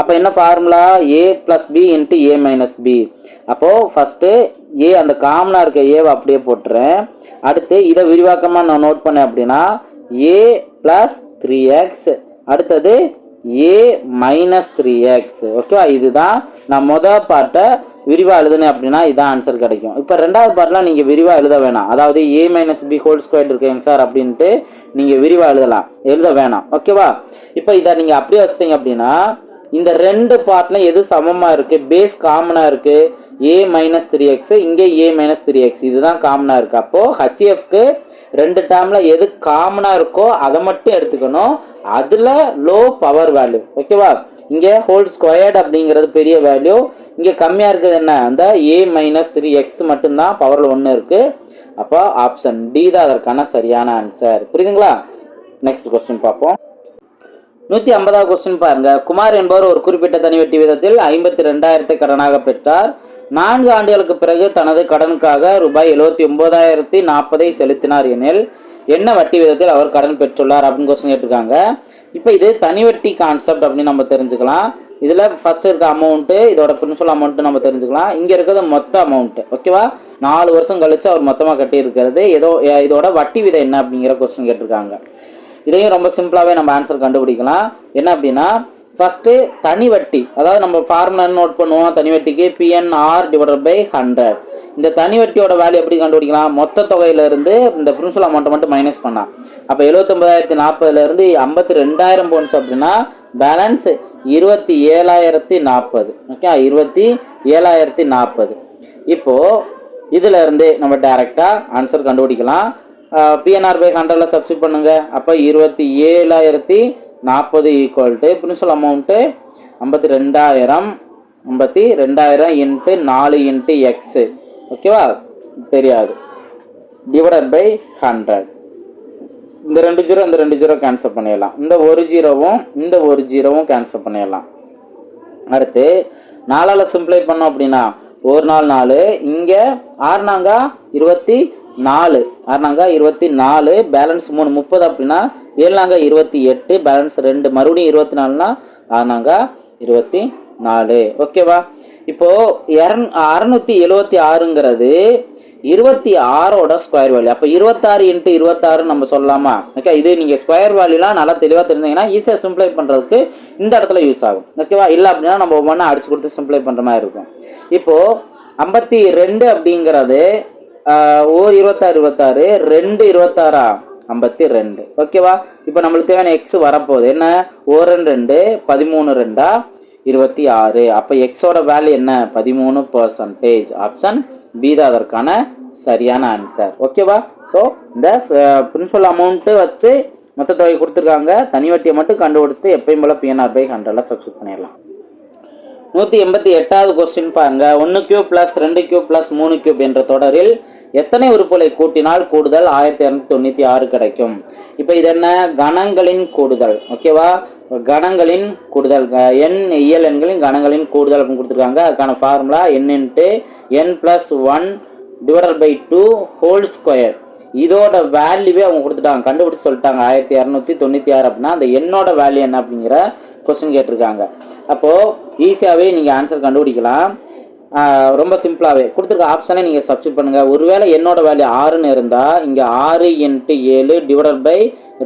அப்போ என்ன formula, a + b × a - b. அப்போது ஃபஸ்ட்டு a அந்த காமனாக இருக்க ஏவை அப்படியே போட்டுறேன். அடுத்து இதை விரிவாக்கமாக நான் நோட் பண்ணேன் அப்படின்னா a + 3x, அடுத்தது a - 3x. ஓகேவா. இதுதான் நான் மொதல் பார்ட்டை விரிவாக எழுதுனேன் அப்படின்னா இதான் ஆன்சர் கிடைக்கும். இப்போ ரெண்டாவது பார்ட்லாம் நீங்கள் விரிவாக எழுத வேணாம். அதாவது a - b² இருக்குங்க சார் அப்படின்ட்டு நீங்கள் விரிவாக எழுத வேணாம். ஓகேவா. இப்போ இதை நீங்கள் அப்படியே வச்சிட்டிங்க அப்படின்னா இந்த 2 பார்ட்லையும் எது சமமாக இருக்குது, பேஸ் காமனாக இருக்குது, ஏ மைனஸ் 3x, இங்கே ஏ மைனஸ் 3x, இதுதான் காமனாக இருக்குது. அப்போது ஹெச்எஃப்க்கு ரெண்டு டேர்மில் எது காமனாக இருக்கோ அதை மட்டும் எடுத்துக்கணும். அதில் லோ பவர் வேல்யூ. ஓகேவா? இங்கே ஹோல் ஸ்கொயர்டு அப்படிங்கிறது பெரிய வேல்யூ, இங்கே கம்மியாக இருக்குது என்ன, அந்த ஏ மைனஸ் 3x மட்டும்தான் பவரில் 1 இருக்குது. அப்போ ஆப்ஷன் டி தான் அதற்கான சரியான ஆன்சர். புரியுதுங்களா? நெக்ஸ்ட் கொஸ்டின் பார்ப்போம். 150வது கொஸ்டின் பாருங்க. குமார் என்பவர் ஒரு குறிப்பிட்ட தனி வட்டி விதத்தில் 52,000 கடனாக பெற்றார். 4 ஆண்டுகளுக்கு பிறகு தனது கடனுக்காக ரூபாய் 79,040 செலுத்தினார் எனில் என்ன வட்டி விதத்தில் அவர் கடன் பெற்றுள்ளார் அப்படின்னு கொஸ்டின் கேட்டிருக்காங்க. இப்போ இது தனி வட்டி கான்செப்ட் அப்படின்னு நம்ம தெரிஞ்சுக்கலாம். இதில் ஃபர்ஸ்ட் இருக்க அமௌண்ட்டு, இதோட பிரின்சிபல் அமௌண்ட்டு நம்ம தெரிஞ்சுக்கலாம். இங்கே இருக்கிறது மொத்த அமௌண்ட்டு. ஓகேவா? 4 வருஷம் கழிச்சு அவர் மொத்தமாக கட்டி இருக்கிறது இதோட வட்டி விதை என்ன அப்படிங்கிற கொஸ்டின் கேட்டிருக்காங்க. இதையும் ரொம்ப சிம்பிளாகவே நம்ம ஆன்சர் கண்டுபிடிக்கலாம். என்ன அப்படின்னா, ஃபஸ்ட்டு தனி வட்டி, அதாவது நம்ம ஃபார்முலா நோட் பண்ணுவோம். தனி வட்டிக்கு PNR/100. இந்த தனி வட்டியோட வேல்யூ எப்படி கண்டுபிடிக்கலாம்? மொத்த தொகையிலேருந்து இந்த பிரின்சிபல் அமௌண்ட்டை மட்டும் மைனஸ் பண்ணலாம். அப்போ 79,040 52,000 போன்ஸ் அப்படின்னா பேலன்ஸ் 27,040. ஓகே, 27,040. இப்போது இதில் இருந்து நம்ம டைரெக்டாக ஆன்சர் கண்டுபிடிக்கலாம். PNR/100 சப்ஸ்டிட் பண்ணுங்க. அப்போ 27,040 equal to principal amount 52,000 into 4 into x. ஓகேவா? தெரியாது. Divided by 100. இந்த 2 ஜீரோ இந்த 2 ஜீரோ கேன்சல் பண்ணிடலாம். இந்த 1 ஜீரோவும் இந்த 1 ஜீரோவும் கேன்சல் பண்ணிடலாம். அடுத்து 4ஆல் சிம்பிளை பண்ணோம் அப்படின்னா 1 4 4, இங்கே 6 நாங்க 24, 6 நாங்க 24, பேலன்ஸ் 3 30 அப்படின்னா 7 நாங்க 28, பேலன்ஸ் 2, மறுபடியும் 24னா 6 நாங்க 24. ஓகேவா? இப்போது 676ங்கிறது 26ஓட ஸ்கொயர் வேல்யூ. அப்போ 26 இன்ட்டு 26 நம்ம சொல்லலாமா? ஓகே, இது நீங்கள் ஸ்கொயர் வேல்யூலாம் நல்லா தெளிவாக தெரிஞ்சிங்கன்னா ஈஸியாக சிம்பிளை பண்ணுறதுக்கு இந்த இடத்துல யூஸ் ஆகும். ஓகேவா? இல்லை அப்படின்னா நம்ம ஒவ்வொன்றா அடிச்சு கொடுத்து சிம்பிளை பண்ணுற மாதிரி இருக்கும். இப்போது 52 அப்படிங்கிறது 26 26, 2 26 52. ஓகேவா? இப்போ நம்மளுக்கு தேவையான எக்ஸ் வரப்போகுது. என்ன? 1 2 13 2 26. அப்போ எக்ஸோட வேல்யூ என்ன? 13%. ஆப்ஷன் பி தான் அதற்கான சரியான ஆன்சர். ஓகேவா? ஸோ இந்த பிரின்சிபல் அமௌண்ட்டு வச்சு மொத்த தொகை கொடுத்துருக்காங்க. தனி வட்டியை மட்டும் கண்டுபிடிச்சிட்டு எப்பயும் போல PNR/100 சப்ஸ்டிட் பண்ணிடலாம். 188வது கொஸ்டின் பாருங்க. 1³ + 2³ + 3³ என்ற தொடரில் எத்தனை உறுப்புகளை கூட்டினால் கூடுதல் 1296 கிடைக்கும்? இப்போ இது என்ன? கணங்களின் கூடுதல். ஓகேவா? கணங்களின் கூடுதல், இயல் எண்களின் கணங்களின் கூடுதல் அப்படின்னு கொடுத்துருக்காங்க. அதுக்கான formula n × n + 1 / 2 whole square. இதோட வேல்யூவே அவங்க கொடுத்துட்டாங்க, கண்டுபிடிச்சு சொல்லிட்டாங்க 1296 அப்படின்னா அந்த என்னோட வேல்யூ என்ன அப்படிங்கிற கொஸ்டின் கேட்டிருக்காங்க. அப்போது ஈஸியாகவே நீங்கள் ஆன்சர் கண்டுபிடிக்கலாம். ரொம்ப சிம்பிளாகவே கொடுத்துருக்க ஆப்ஷனை நீங்கள் சப்ஸ்டிட் பண்ணுங்கள். ஒருவேளை என்னோட வேல்யூ 6ன்னு இருந்தால் இங்கே 6 × 7 /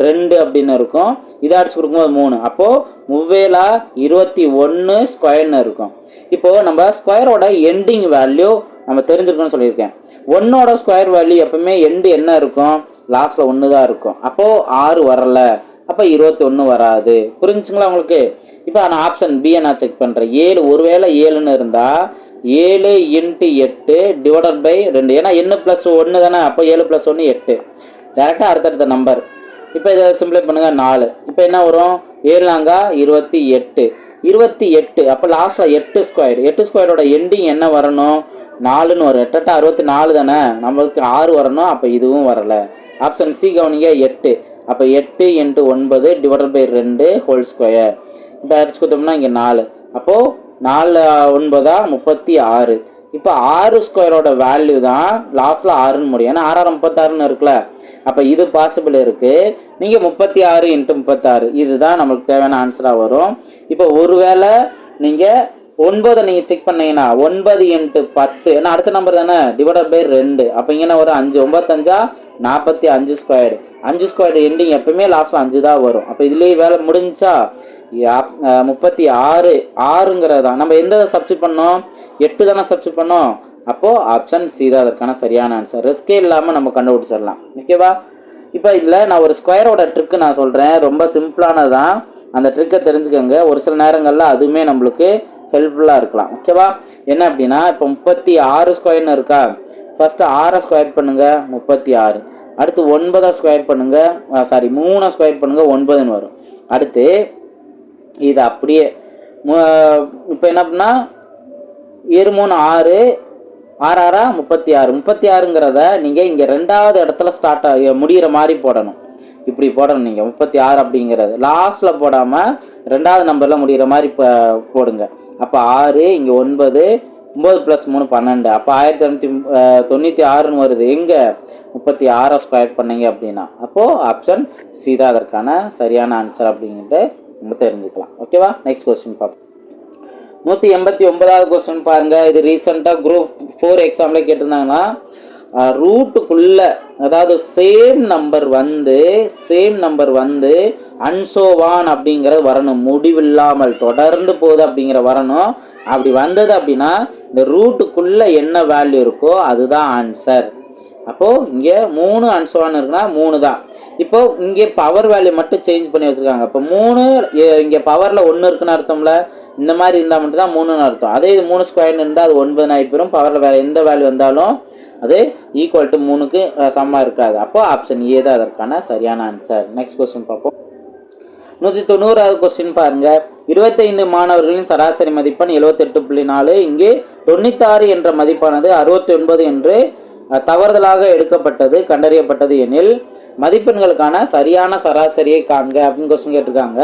2 அப்படின்னு இருக்கும். இதை அடிச்சு கொடுக்கும்போது 3. அப்போது 3/21 ஸ்கொயர்னு இருக்கும். இப்போது நம்ம ஸ்கொயரோட எண்டிங் வேல்யூ நம்ம தெரிஞ்சிருக்கோன்னு சொல்லியிருக்கேன். 1ஓட ஸ்கொயர் வேல்யூ எப்பவுமே எண்டு என்ன இருக்கும்? லாஸ்ட்டில் 1 தான் இருக்கும். அப்போது 6 வரலை, அப்போ 21 வராது. புரிஞ்சுங்களா உங்களுக்கு? இப்போ நான் ஆப்ஷன் பியை நான் செக் பண்ணுறேன். 7, ஒருவேளை 7ன்னு இருந்தால் 7 × 8 / 2. ஏன்னா n + 1 தானே. அப்போ 7 + 1 8. டேரெக்டாக அடுத்தடுத்த நம்பர். இப்போ இதை சிம்பிளை பண்ணுங்கள். 4. இப்போ என்ன வரும்? 7 நாங்க 28. 28. அப்போ லாஸ்ட்டில் 8 ஸ்கொயர். 8 ஸ்கொயரோட எண்டிங் என்ன வரணும்? 4ன்னு வரும். 8 64 தானே. நம்மளுக்கு 6 வரணும். அப்போ இதுவும் வரலை. ஆப்ஷன் சி கவனிங்க, 8. அப்போ 8 × 9 / 2 ஹோல் ஸ்கொயர். இப்போ அடிச்சு கொடுத்தோம்னா இங்கே 4. அப்போது 4 9 36. இப்போ 6 ஸ்கொயரோட வேல்யூ தான் லாஸ்ட்டில் 6ன்னு முடியும். ஏன்னா 6 36ன்னு இருக்குல்ல. அப்போ இது பாசிபிள் இருக்குது. நீங்கள் 36 × 36 இதுதான் நம்மளுக்கு தேவையான ஆன்சராக வரும். இப்போ ஒருவேளை நீங்கள் 9 நீங்கள் செக் பண்ணீங்கன்னா 9 × 10, ஏன்னா அடுத்த நம்பர் தானே, / 2. அப்போ இங்கே ஒரு 5 9 5 45 ஸ்கொயர். 5 ஸ்கொயர் எண்டிங் எப்பவுமே லாஸ்ட்டில் 5 தான் வரும். அப்போ இதுலேயே வேலை முடிஞ்சா 36 6ங்கிறது தான். நம்ம எந்த சப்ஸ்டிட் பண்ணோம்? 8 தானே சப்ஸ்டிட் பண்ணோம். அப்போது ஆப்ஷன் சி தான் அதற்கான சரியான ஆன்சர். ரிஸ்கே இல்லாமல் நம்ம கண்டுபிடிச்சிடலாம். ஓகேவா? இப்போ இதில் நான் ஒரு ஸ்கொயரோட ட்ரிக்கு நான் சொல்கிறேன். ரொம்ப சிம்பிளானது தான். அந்த ட்ரிக்கை தெரிஞ்சுக்கோங்க. ஒரு சில நேரங்களில் அதுவுமே நம்மளுக்கு ஹெல்ப்ஃபுல்லாக இருக்கலாம். ஓகேவா? என்ன அப்படின்னா இப்போ 36 ஸ்கொயர்னு இருக்கா, ஃபஸ்ட்டு 6 ஸ்கொயர் பண்ணுங்க 36, அடுத்து 9 ஸ்கொயர் பண்ணுங்க, 3 ஸ்கொயர் பண்ணுங்க 9ன்னு வரும். அடுத்து இது அப்படியே இப்போ என்ன பண்ணால் 7 3 6, 6 6 36, 36ங்கிறத நீங்கள் இங்கே 2வது இடத்துல ஸ்டார்ட் முடிகிற மாதிரி போடணும். இப்படி போடணும். நீங்கள் 36 அப்படிங்கிறது லாஸ்ட்டில் போடாமல் 2வது நம்பரில் முடிகிற மாதிரி போடுங்க. அப்போ 6 இங்கே 9, 9 + 3 12, அப்போ 1296ன்னு வருது. எங்கே 36 ஸ்கொயர் பண்ணீங்க அப்படின்னா அப்போது ஆப்ஷன் சி தான் அதற்கான சரியான ஆன்சர் அப்படிங்கிறது நம்ம தெரிஞ்சுக்கலாம். ஓகேவா? நெக்ஸ்ட் கொஸ்டின் பார்ப்போம். 189வது கொஸ்டின் பாருங்க. இது ரீசெண்டாக குரூப் 4 எக்ஸாமில் கேட்டிருந்தாங்கன்னா ரூட்டுக்குள்ள, அதாவது சேம் நம்பர் வந்து அன்சோவான் அப்படிங்கிறது வரணும். முடிவில்லாமல் தொடர்ந்து போகுது அப்படிங்கிற வரணும். அப்படி வந்தது அப்படின்னா இந்த ரூட்டுக்குள்ள என்ன வேல்யூ இருக்கோ அதுதான் ஆன்சர். அப்போது இங்கே 3 அன்சோவான் இருக்குன்னா 3 தான். இப்போ இங்கே பவர் வேல்யூ மட்டும் சேஞ்ச் பண்ணி வச்சுருக்காங்க. இப்போ 3 இங்கே பவரில் 1 இருக்குன்னு அர்த்தம்ல. இந்த மாதிரி இருந்தால் மட்டும் தான் 3ன்னு அர்த்தம். அதே இது 3 ஸ்கொயர்னு இருந்தால் அது 9 ஆகிப்போம். பவரில் வேறு எந்த வேல்யூ வந்தாலும் அது ஈக்குவல் டு 3க்கு சமமாக இருக்காது. அப்போ ஆப்ஷன் ஏ தான் அதற்கான சரியான ஆன்சர். நெக்ஸ்ட் கொஸ்டின் பார்ப்போம். 190வது கொஸ்டின் பாருங்க. 25 மாணவர்களின் சராசரி மதிப்பெண் 78.4. இங்கே 96 என்ற மதிப்பானது 69 என்று தவறுதலாக எடுக்கப்பட்டது கண்டறியப்பட்டது எனில் மதிப்பெண்களுக்கான சரியான சராசரியை காண்க அப்படின்னு கொஸ்டின் கேட்டிருக்காங்க.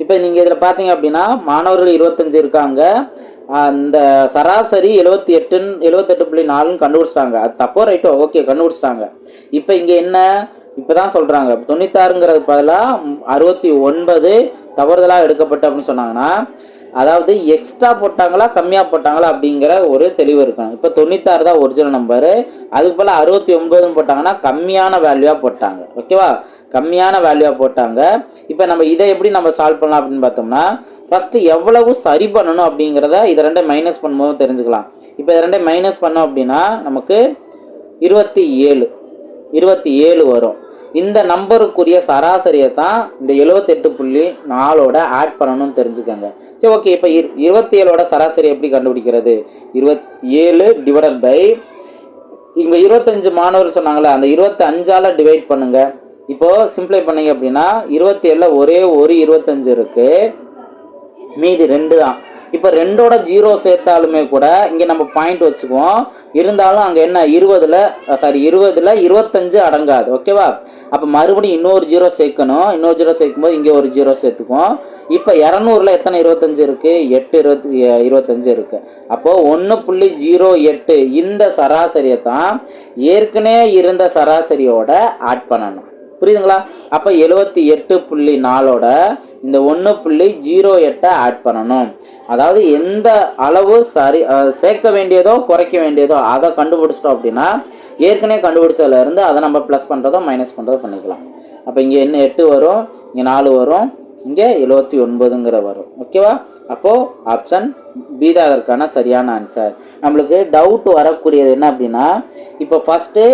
இப்போ நீங்கள் இதில் பார்த்தீங்க அப்படின்னா மாணவர்கள் 25 இருக்காங்க, அந்த சராசரி 78.4ன்னு கண்டுபிடிச்சிட்டாங்க. அது தப்போ ரைட்டோ ஓகே கண்டுபிடிச்சிட்டாங்க. இப்போ இங்கே என்ன, இப்போ தான் சொல்கிறாங்க 96ங்கிறது பதிலாக 69 தவறுதலாக எடுக்கப்பட்ட அப்படின்னு சொன்னாங்கன்னா அதாவது எக்ஸ்ட்ரா போட்டாங்களா கம்மியாக போட்டாங்களா அப்படிங்கிற ஒரு தெளிவு இருக்கணும். இப்போ 96 தான் ஒரிஜினல் நம்பரு, அதுக்கு போல் 69ன்னு போட்டாங்கன்னா கம்மியான வேல்யூவாக போட்டாங்க. ஓகேவா? கம்மியான வேல்யூவாக போட்டாங்க. இப்போ நம்ம இதை எப்படி நம்ம சால்வ் பண்ணலாம் அப்படின்னு பார்த்தோம்னா ஃபஸ்ட்டு எவ்வளவு சரி பண்ணணும் அப்படிங்கிறத இதை 2 மைனஸ் பண்ணும்போது தெரிஞ்சுக்கலாம். இப்போ இதை 2 மைனஸ் பண்ணோம் அப்படின்னா நமக்கு 27 வரும். இந்த நம்பருக்குரிய சராசரியை தான் இந்த 78.4ஓட ஆட் பண்ணணும்னு தெரிஞ்சுக்கோங்க. சரி ஓகே. இப்போ 27ஓட சராசரி எப்படி கண்டுபிடிக்கிறது? 27 டிவைடட் பை இங்கே 25 மாணவர் சொன்னாங்களே அந்த 25ஆல் டிவைட் பண்ணுங்க. இப்போது சிம்பிளை பண்ணீங்க அப்படின்னா 27ல் ஒரே ஒரு 25 இருக்குது, மீதி 2 தான். இப்போ 2ஓட 0 சேர்த்தாலுமே கூட இங்கே நம்ம பாயிண்ட் வச்சுக்குவோம். இருந்தாலும் அங்கே என்ன 20ல் 25 அடங்காது. ஓகேவா? அப்போ மறுபடியும் இன்னொரு 0 சேர்க்கணும். இன்னொரு 0 சேர்க்கும்போது இங்கே ஒரு 0 சேர்த்துக்குவோம். இப்போ 200ல் எத்தனை 25 இருக்குது? 25 இருக்குது. அப்போது 1.08 இந்த சராசரியை தான் ஏற்கனவே இருந்த சராசரியோட ஆட் பண்ணணும். புரியுதுங்களா? அப்போ 78.4ஓட இந்த 1.08 ஆட் பண்ணணும். அதாவது எந்த அளவு சேர்க்க வேண்டியதோ குறைக்க வேண்டியதோ அதை கண்டுபிடிச்சிட்டோம் அப்படின்னா ஏற்கனவே கண்டுபிடிச்சதுல இருந்து அதை நம்ம ப்ளஸ் பண்ணுறதோ மைனஸ் பண்ணுறதோ பண்ணிக்கலாம். அப்போ இங்கே என்ன 8 வரும், இங்கே 4 வரும், இங்கே 79ங்கிற வரும். ஓகேவா? அப்போது ஆப்ஷன் பி தான் அதற்கான சரியான ஆன்சர். நம்மளுக்கு டவுட் வரக்கூடியது என்ன அப்படின்னா இப்போ ஃபஸ்ட்டு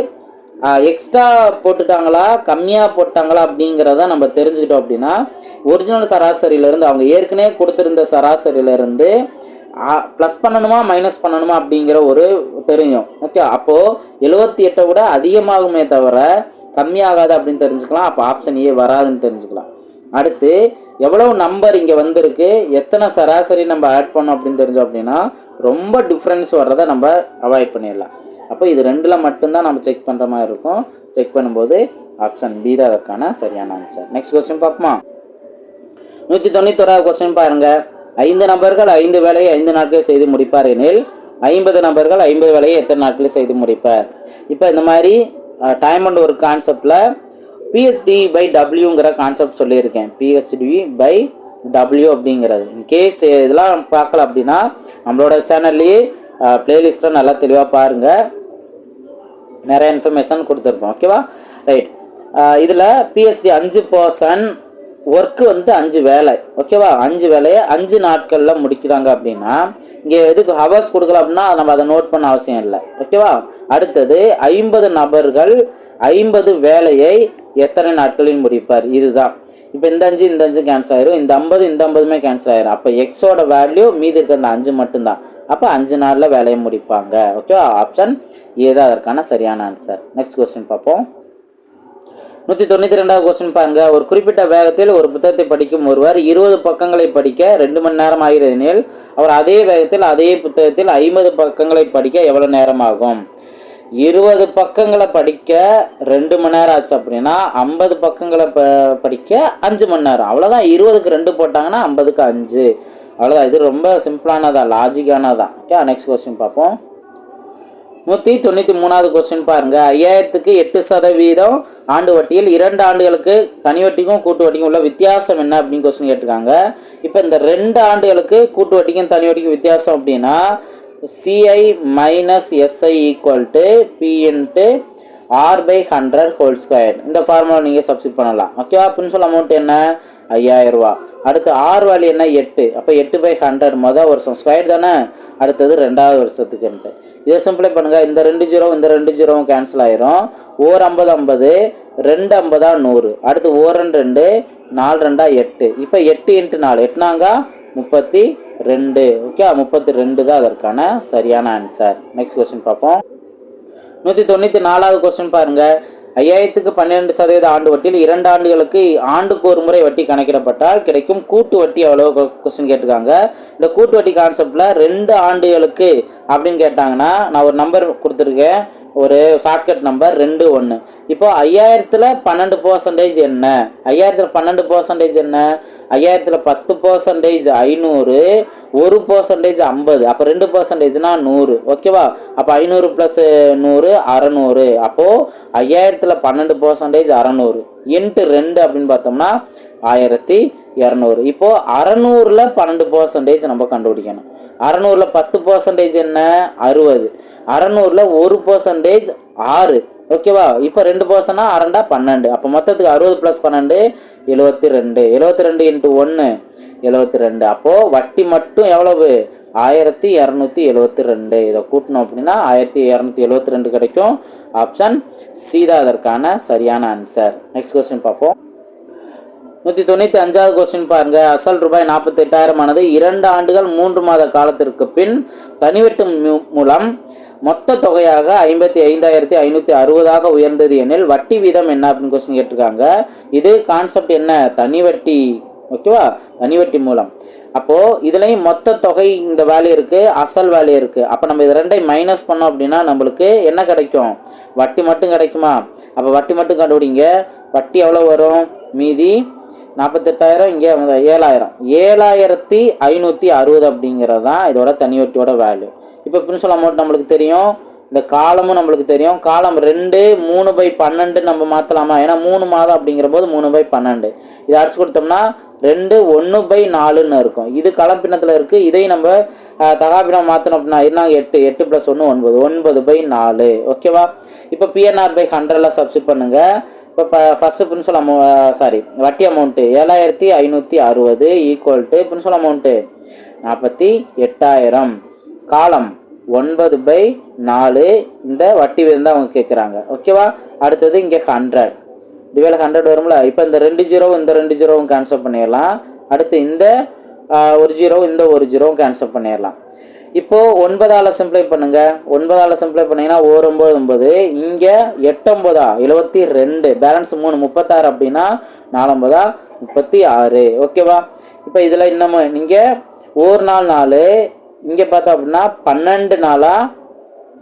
எக்ஸ்ட்ரா போட்டுட்டாங்களா கம்மியாக போட்டாங்களா அப்படிங்கிறத நம்ம தெரிஞ்சுக்கிட்டோம் அப்படின்னா ஒரிஜினல் சராசரியிலேருந்து அவங்க ஏற்கனவே கொடுத்துருந்த சராசரியிலேருந்து ப்ளஸ் பண்ணணுமா மைனஸ் பண்ணணுமா அப்படிங்கிற ஒரு தெரியும். ஓகே, அப்போது 78 விட அதிகமாகுமே தவிர கம்மியாகாது அப்படின்னு தெரிஞ்சுக்கலாம். அப்போ ஆப்ஷன் ஏ வராதுன்னு தெரிஞ்சுக்கலாம். அடுத்து எவ்வளவு நம்பர் இங்கே வந்திருக்கு, எத்தனை சராசரி நம்ம ஆட் பண்ணோம் அப்படின்னு தெரிஞ்சோம் அப்படின்னா ரொம்ப டிஃப்ரென்ஸ் வர்றதை நம்ம அவாய்ட் பண்ணிடலாம். அப்போ இது 2ல் மட்டும்தான் நம்ம செக் பண்ணுற மாதிரி இருக்கும். செக் பண்ணும்போது ஆப்ஷன் பி தான் அதற்கான சரியான ஆன்சர். நெக்ஸ்ட் கொஸ்டின் பார்ப்போமா? 191வது கொஸ்டின் பாருங்க. 5 நபர்கள் 5 வேலையை 5 நாட்களில் செய்து முடிப்பார் எனில் 50 நபர்கள் 50 வேலையை எத்தனை நாட்களில் செய்து முடிப்பார்? இப்போ இந்த மாதிரி டைம் அண்ட் ஒர்க் கான்செப்டில் பிஹெச்டி பை டபிள்யூங்கிற கான்செப்ட் சொல்லியிருக்கேன். பிஹெச்டி பை டபிள்யூ அப்படிங்கிறது இன்கேஸ் இதெல்லாம் பார்க்கல அப்படின்னா நம்மளோட சேனல்லையே பிளேலிஸ்ட்டில் நல்லா தெளிவாக பாருங்கள், நிறைய இன்ஃபர்மேஷன் கொடுத்துருப்போம். ஓகேவா? ரைட். இதில் பிஹெச்டி 5% ஒர்க்கு வந்து 5 வேலை. ஓகேவா? 5 வேலையை 5 நாட்களில் முடிக்கிறாங்க அப்படின்னா இங்கே எதுக்கு ஹவர்ஸ் கொடுக்கல அப்படின்னா நம்ம அதை நோட் பண்ண அவசியம் இல்லை. ஓகேவா? அடுத்தது 50 நபர்கள் 50 வேலையை எத்தனை நாட்களில் முடிப்பார், இதுதான். இப்போ இந்த 5 இந்த 5 கேன்சல் ஆயிரும், இந்த 50 இந்த 50மே கேன்சல் ஆயிரும். அப்போ எக்ஸோட வேல்யூ மீதி இருக்கிற அந்த 5 மட்டும்தான். அப்போ 5 நாளில் வேலையை முடிப்பாங்க. ஓகே, ஆப்ஷன் ஏ தான் அதற்கான சரியான ஆன்சர். நெக்ஸ்ட் கொஸ்டின் பார்ப்போம். 192வது கொஸ்டின் பாருங்க. ஒரு குறிப்பிட்ட வேகத்தில் ஒரு புத்தகத்தை படிக்கும் ஒருவர் 20 பக்கங்களை படிக்க 2 மணி நேரம் ஆகிறது எனில் அவர் அதே வேகத்தில் அதே புத்தகத்தில் 50 பக்கங்களை படிக்க எவ்வளவு நேரம் ஆகும்? 20 பக்கங்களை படிக்க 2 மணி நேரம் ஆச்சு அப்படின்னா 50 பக்கங்களை படிக்க 5 மணி நேரம். அவ்வளோதான். 20க்கு 2 போட்டாங்கன்னா 50க்கு 5. அவ்வளோதான். இது ரொம்ப சிம்பிளானதா, லாஜிக்கானதான். ஓகே, நெக்ஸ்ட் கொஸ்டின் பார்ப்போம். 193வது கொஸ்டின் பாருங்க. 5000க்கு 8% ஆண்டு வட்டியில் 2 ஆண்டுகளுக்கு தனி வட்டிக்கும் கூட்டு வட்டிக்கும் உள்ள வித்தியாசம் என்ன அப்படின்னு கொஸ்டின் கேட்டிருக்காங்க. இப்போ இந்த 2 ஆண்டுகளுக்கு கூட்டு வட்டிக்கும் தனி வட்டிக்கும் வித்தியாசம் அப்படின்னா CI minus SI equal to P into R by 100 whole square. இந்த ஃபார்முலா நீங்கள் சப்ஸ்டிட் பண்ணலாம். ஓகேவா? பிரின்சிபல் அமௌண்ட் என்ன? 5000 ரூபா. அடுத்து ஆர் வேல்யூ என்ன? 8. அப்போ 8 by 100 மொதல் வருஷம் ஸ்கொயர் தானே, அடுத்தது 2வது வருஷத்துக்குன்ட்டு. இதை சிம்பிளை பண்ணுங்கள். இந்த 2 0 இந்த 2 0 கேன்சல் ஆயிரும். ஓர் 50 50, 2 50 100. அடுத்து ஓர் 2 4 2 8. இப்போ 8 × 4 8 32. ஓகே, 32 தான் அதற்கான சரியான ஆன்சர். நெக்ஸ்ட் கொஸ்டின் பார்ப்போம். 194வது கொஸ்டின் பாருங்க. 5000க்கு 12% ஆண்டு வட்டியில் 2 ஆண்டுகளுக்கு ஆண்டுக்கு ஒரு முறை வட்டி கணக்கிடப்பட்டால் கிடைக்கும் கூட்டு வட்டி எவ்வளவு கொஸ்டின் கேட்டிருக்காங்க. இந்த கூட்டு வட்டி கான்செப்ட்ல 2 ஆண்டுகளுக்கு அப்படின்னு கேட்டாங்கன்னா நான் ஒரு நம்பர் கொடுத்துருக்கேன், ஒரு ஷார்ட்கட் நம்பர் 21. இப்போ 5000ல் 12% என்ன? 5000ல் 12% என்ன? 5000ல் 10% 500, 1% 50. அப்போ 2%னா 100. ஓகேவா? அப்போ 500 + 100 600. அப்போது 5000ல் 12% 600 × 2 அப்படின்னு பார்த்தோம்னா 1200. இப்போது 600ல் 12% நம்ம கண்டுபிடிக்கணும். 600ல் 10% என்ன? 60. 600ல் 1% 6. ஓகேவா? இப்போ 2%னா 6 12. அப்போ மொத்தத்துக்கு 60 + 12 72. 72 × 1 72. அப்போது வட்டி மட்டும் எவ்வளவு? 1272. இதை கூட்டணும் அப்படின்னா 1272 கிடைக்கும். ஆப்ஷன் சி தான் அதற்கான சரியான ஆன்சர். நெக்ஸ்ட் கொஸ்டின் பார்ப்போம். 195வது கொஸ்டின் பாருங்க. அசல் ரூபாய் 48,000 ஆனது 2 ஆண்டுகள் 3 மாத காலத்திற்கு பின் தனிவெட்டு மூலம் மொத்த தொகையாக 55,560 உயர்ந்தது எனில் வட்டி வீதம் என்ன அப்படின்னு கொஸ்டின் கேட்டிருக்காங்க. இது கான்செப்ட் என்ன? தனிவட்டி. ஓகேவா? தனிவட்டி மூலம். அப்போது இதுலேயும் மொத்த தொகை இந்த வேல்யூ இருக்குது, அசல் வேல்யூ இருக்குது. அப்போ நம்ம இது ரெண்டையும் மைனஸ் பண்ணோம் அப்படின்னா நம்மளுக்கு என்ன கிடைக்கும்? வட்டி மட்டும் கிடைக்குமா? அப்போ வட்டி மட்டும் கண்டுபிடிங்க. வட்டி எவ்வளோ வரும்? மீதி 48,000, இங்கே 7,000. 7,560 அப்படிங்கிறது தான் இதோட தனி வட்டியோட வேல்யூ. இப்போ பிரின்சிபல் அமௌண்ட் நம்மளுக்கு தெரியும், இந்த காலமும் நம்மளுக்கு தெரியும். காலம் 2 3/12 நம்ம மாற்றலாமா? ஏன்னா 3 மாதம் அப்படிங்கிற போது 3/12. இதை அடிச்சு கொடுத்தோம்னா 2 1/4ன்னு இருக்கும். இது கலப்பினத்தில் இருக்குது. இதையும் நம்ம தகாபினம் மாற்றணும் அப்படின்னா இருந்தாங்க 8 8 + 1 9 9/4. ஓகேவா? இப்போ PNR/100 சப்ஸ்டிட் பண்ணுங்கள். இப்போ ஃபஸ்ட்டு பிரின்சிபல் வட்டி amount 7,560 equal to principal amount 48,000, காலம் 9/4. இந்த வட்டி விதம் தான் அவங்க கேட்குறாங்க. ஓகேவா? அடுத்தது இங்கே 100 டிவைட் 100 வரும்ல. இப்போ இந்த 2 0 இந்த 2 0 கேன்சல் பண்ணிடலாம். அடுத்து இந்த 1 0 இந்த 1 0 கேன்சல் பண்ணிடலாம். இப்போது 9ஆல் சிம்பிளை பண்ணுங்கள். 9ஆல் சிம்பிளை பண்ணிங்கன்னா 9 9. இங்கே 8 9 72. பேலன்ஸ் 3 36 அப்படின்னா 4 9 36. ஓகேவா? இப்போ இதில் இன்னமும் நீங்கள் 1 நாள் 4, இங்கே பார்த்தோம் அப்படின்னா 12 நாளா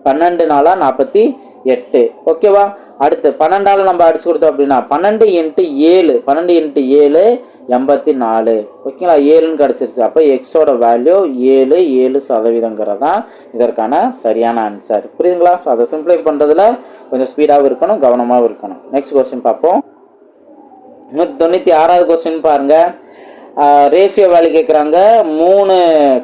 48. ஓகேவா? அடுத்து 12ஆல் நம்ம அடிச்சு கொடுத்தோம் அப்படின்னா 12 × 7 84. ஓகேங்களா? 7ன்னு கிடச்சிருச்சு. அப்போ எக்ஸோட வேல்யூ 7% தான் இதற்கான சரியான ஆன்சர். புரியுதுங்களா? ஸோ அதை சிம்பிளை பண்ணுறதுல கொஞ்சம் ஸ்பீடாகவும் இருக்கணும், கவனமாகவும் இருக்கணும். நெக்ஸ்ட் கொஸ்டின் பார்ப்போம். 196வது கொஸ்டின் பாருங்கள். ரேஷியோ வேல்யூ கேட்குறாங்க. 3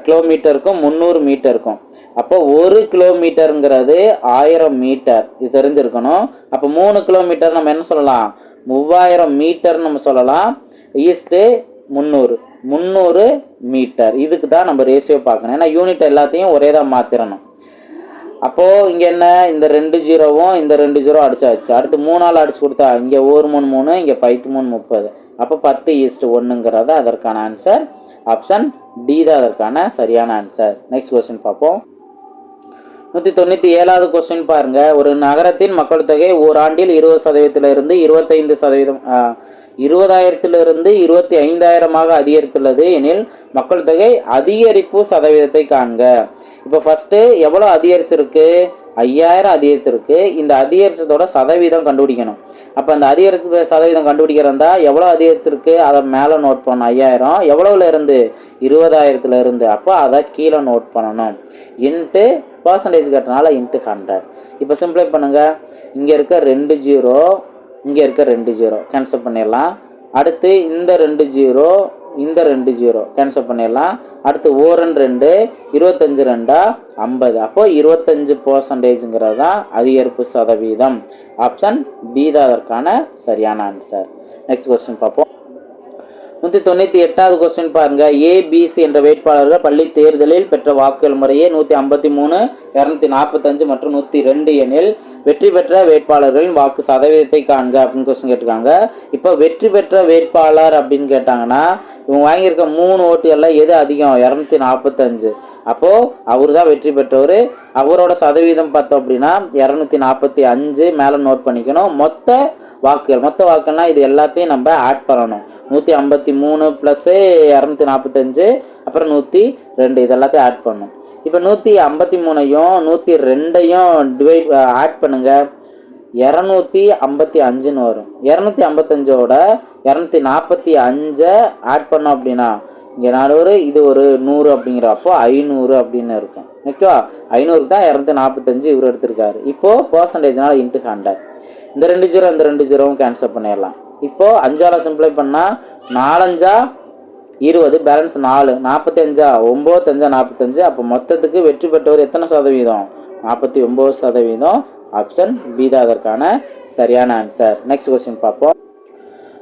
கிலோமீட்டருக்கும் 300 மீட்டருக்கும். அப்போ 1 கிலோமீட்டருங்கிறது 1000 மீட்டர். இது தெரிஞ்சிருக்கணும். அப்போ 3 கிலோமீட்டர் நம்ம என்ன சொல்லலாம்? 3000 மீட்டர்னு நம்ம சொல்லலாம். East 300 metre. இதுக்கு தான் நம்ம ரேஷியோ பார்க்கணும். ஏன்னா யூனிட் எல்லாத்தையும் ஒரே தான் மாற்றிடணும். அப்போது இங்கே என்ன, இந்த 2 ஜீரோவும் இந்த 2 ஜீரோ அடிச்சாச்சு. அடுத்து 3ஆல் அடிச்சு கொடுத்தா இங்கே 1 3 3, இங்கே 5 3 30. அப்போ 10:1ங்கிறது அதற்கான ஆன்சர். ஆப்ஷன் டி தான் அதற்கான சரியான ஆன்சர். நெக்ஸ்ட் கொஸ்டின் பார்ப்போம். 197வது கொஸ்டின் பாருங்க. ஒரு நகரத்தின் மக்கள் தொகை ஓராண்டில் 20%இருந்து 25%, 20,000 25,000 அதிகரித்துள்ளது எனில் மக்கள் தொகை அதிகரிப்பு சதவீதத்தை காண்க. இப்போ ஃபர்ஸ்ட் எவ்வளோ அதிகரிச்சிருக்கு, 5,000 அதிகரிச்சிருக்கு. இந்த அதிகரிச்சதோட சதவீதம் கண்டுபிடிக்கணும். அப்போ அந்த அதிகரிச்ச சதவீதம் கண்டுபிடிக்கிறதா எவ்வளோ அதிகரிச்சிருக்கு அதை மேலே நோட் பண்ணணும். 5,000 எவ்வளவுல இருந்து, 20,000 இருந்து. அப்போ அதை கீழே நோட் பண்ணணும். இன்ட்டு பர்சன்டேஜ் கட்டினால இன்ட்டு 100. இப்போ சிம்பிளை பண்ணுங்க. இங்கே இருக்க 2 ஜீரோ, இங்கே இருக்க 2 ஜீரோ கேன்சல் பண்ணிடலாம். அடுத்து இந்த 2 ஜீரோ, இந்த 2 ஜீரோ கேன்சல் பண்ணிடலாம். அடுத்து 2 25 2 50. அப்போ 25%ங்கிறது தான் அதிகரிப்பு சதவீதம். ஆப்ஷன் பி தான் அதற்கான சரியான ஆன்சர். நெக்ஸ்ட் கொஸ்டின் பார்ப்போம். 198வது கொஸ்டின் பாருங்க. ஏபிசி என்ற வேட்பாளர்கள் பள்ளி தேர்தலில் பெற்ற வாக்குகள் முறையே 153, 245 மற்றும் 102 எனில் வெற்றி பெற்ற வேட்பாளர்களின் வாக்கு சதவீதத்தை காண்க அப்படின்னு கொஸ்டின் கேட்டிருக்காங்க. இப்போ வெற்றி பெற்ற வேட்பாளர் அப்படின்னு கேட்டாங்கன்னா இவங்க வாங்கியிருக்க 3 ஓட்டுகளில் எது அதிகம், 245. அப்போது அவர் தான் வெற்றி பெற்றவர். அவரோட சதவீதம் பார்த்தோம் அப்படின்னா 245 மேலே நோட் பண்ணிக்கணும். மொத்த வாக்குகள்னா இது எல்லாத்தையும் நம்ம ஆட் பண்ணணும். 153 + 245 அப்புறம் 102 இது எல்லாத்தையும் ஆட் பண்ணணும். இப்போ 153ஐயும் 102ஐயும் டிவைட் ஆட் பண்ணுங்க, 255ன்னு வரும். 255ஓட 245 ஆட் பண்ணோம் அப்படின்னா இங்கே 4, இது ஒரு 100 அப்படிங்கிறப்போ 500 அப்படின்னு இருக்கும். ஓகேவா, 500 தான் 245 இவர் எடுத்திருக்காரு. இப்போது பர்சன்டேஜ்னால இன்ட்டு 100. இந்த 2 ஜீரோ இந்த 2 ஜீரோவும் கேன்சல் பண்ணிடலாம். இப்போது 5ஆல் சிம்பிளை பண்ணால் 4 20, பேலன்ஸ் 4, 45 9 45. அப்போ மொத்தத்துக்கு வெற்றி பெற்றவர் எத்தனை சதவீதம், 49%. ஆப்ஷன் பி தான் அதற்கான சரியான ஆன்சர். நெக்ஸ்ட் கொஸ்டின் பார்ப்போம்.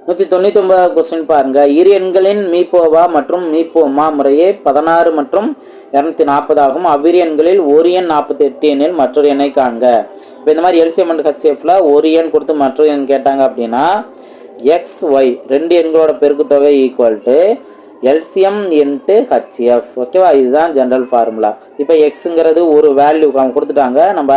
199வது கொஸ்டின் பாருங்க. இரு எண்களின் மீப்போவா மற்றும் மீப்போமா முறையே 16 மற்றும் 240 ஆகும். அவ்விரு எண்களில் ஒரு எண் 48 எண்ணில் மற்றொரு எண்ணை காண்க. இப்போ இந்த மாதிரி எல்சிஎம் அண்ட் ஹெச்எஃப்ல ஒரு எண் கொடுத்து மற்றொரு எண் கேட்டாங்க அப்படின்னா XY 2 எண்களோட பெருக்கு தொகை equal to LCM into HF. ஓகேவா, இதுதான் ஜென்ரல் ஃபார்முலா. இப்போ எக்ஸுங்கிறது ஒரு வேல்யூ அவங்க கொடுத்துட்டாங்க, நம்ம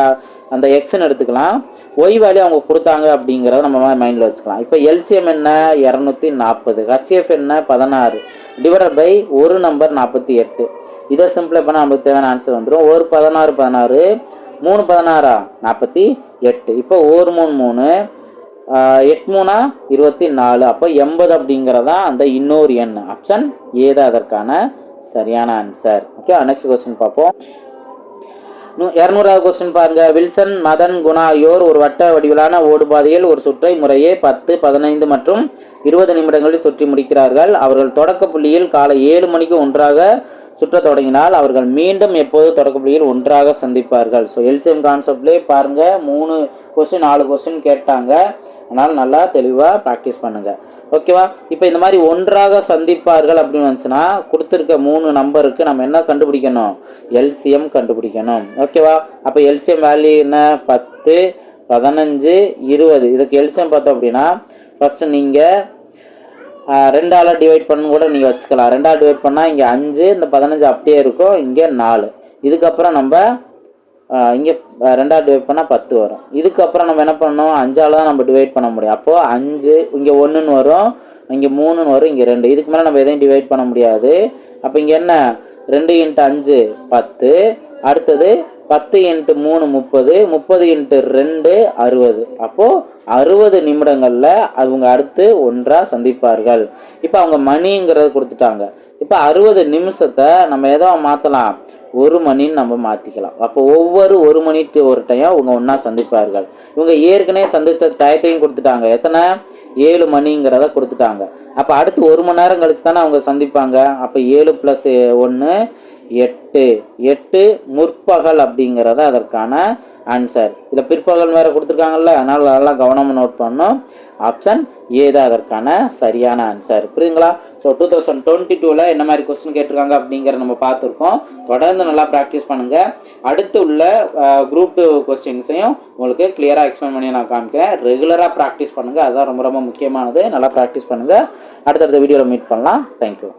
அந்த எக்ஸ்ன்னு எடுத்துக்கலாம். ஒய் வேல்யூ அவங்க கொடுத்தாங்க அப்படிங்கிறத நம்ம மைண்டில் வச்சுக்கலாம். இப்போ எல்சிஎம் என்ன 240, ஹெச்எஃப் என்ன 16 டிவைடட் பை ஒரு நம்பர் 48. இதை சிம்பிளை பண்ணால் நமக்கு தேவையான ஆன்சர் வந்துடும். ஒரு 16 16, 3 16 48. இப்போ 1 3 3, 8 3 24. அப்போ 80 அப்படிங்கிறதா அந்த இன்னொரு எண். ஆப்ஷன் ஏ தான் அதற்கான சரியான ஆன்சர். ஓகே, நெக்ஸ்ட் கொஸ்டின் பார்ப்போம். 200வது கொஸ்டின் பாருங்க. வில்சன், மதன், குணா ஆகியோர் ஒரு வட்ட வடிவிலான ஓடுபாதையில் ஒரு சுற்றை முறையே 10, 15 மற்றும் 20 நிமிடங்களில் சுற்றி முடிக்கிறார்கள். அவர்கள் தொடக்க புள்ளியில் காலை 7 மணிக்கு ஒன்றாக சுற்ற தொடங்கினால் அவர்கள் மீண்டும் எப்போது தொடக்க புள்ளியில் ஒன்றாக சந்திப்பார்கள். ஸோ எல்சிஎம் கான்செப்ட்லேயே பாருங்க 3 கொஸ்டின் 4 கொஸ்டின் கேட்டாங்க. அதனால் நல்லா தெளிவாக ப்ராக்டிஸ் பண்ணுங்க. ஓகேவா, இப்போ இந்த மாதிரி ஒன்றாக சந்திப்பார்கள் அப்படின்னு வந்துச்சுன்னா கொடுத்துருக்க 3 நம்பருக்கு நம்ம என்ன கண்டுபிடிக்கணும், எல்சிஎம் கண்டுபிடிக்கணும். ஓகேவா, அப்போ எல்சிஎம் வேல்யூ என்ன 10, 15, 20. இதுக்கு எல்சிஎம் பார்த்தோம் அப்படின்னா ஃபஸ்ட்டு நீங்கள் 2ஆல் டிவைட் பண்ணு கூட நீங்கள் வச்சுக்கலாம். 2ஆல் டிவைட் பண்ணால் இங்கே 5, இந்த 15 அப்படியே இருக்கும், இங்கே 4. இதுக்கப்புறம் நம்ம இங்கே 2ஆல் டிவைட் பண்ணால் 10 வரும். இதுக்கப்புறம் நம்ம என்ன பண்ணணும், 5ஆல் தான் நம்ம டிவைட் பண்ண முடியும். அப்போது 5 இங்கே 1ன்னு வரும், இங்கே 3ன்னு வரும், இங்கே 2. இதுக்கு மேலே நம்ம எதையும் டிவைட் பண்ண முடியாது. அப்போ இங்கே என்ன 2 × 5 10, அடுத்தது 10 × 3 30, 30 × 2 60. அப்போது 60 நிமிடங்களில் அவங்க அடுத்து ஒன்றாக சந்திப்பார்கள். இப்போ அவங்க மணிங்கிறத கொடுத்துட்டாங்க. இப்போ 60 நிமிஷத்தை நம்ம எதோ மாற்றலாம், 1 மணின்னு நம்ம மாற்றிக்கலாம். அப்போ ஒவ்வொரு 1 மணிக்கு ஒரு டைம் அவங்க ஒன்றா சந்திப்பார்கள். இவங்க ஏற்கனவே சந்தித்த டயத்தையும் கொடுத்துட்டாங்க. எத்தனை 7 மணிங்கிறத கொடுத்துட்டாங்க. அப்போ அடுத்து 1 மணி நேரம் கழிச்சு தானே அவங்க சந்திப்பாங்க. அப்போ 7 + 1 8 8 முற்பகல் அப்படிங்கிறது அதற்கான ஆன்சர். இதில் பிற்பகல் வேறு கொடுத்துருக்காங்கல்ல, அதனால் அதெல்லாம் கவனமாக நோட் பண்ணணும். ஆப்ஷன் ஏ தான் அதற்கான சரியான ஆன்சர். புரியுதுங்களா? ஸோ 2022ல் என்ன மாதிரி கொஸ்டின் கேட்டிருக்காங்க அப்படிங்கிறத நம்ம பார்த்துருக்கோம். தொடர்ந்து நல்லா ப்ராக்டிஸ் பண்ணுங்கள். அடுத்து உள்ள குரூப் 2 கொஸ்டின்ஸையும் உங்களுக்கு கிளியராக எக்ஸ்பிளைன் பண்ணி நான் காமிக்கிறேன். ரெகுலராக ப்ராக்டிஸ் பண்ணுங்கள், அதுதான் ரொம்ப ரொம்ப முக்கியமானது. நல்லா ப்ராக்டிஸ் பண்ணுங்கள். அடுத்தடுத்த வீடியோவில் மீட் பண்ணலாம். தேங்க்யூ.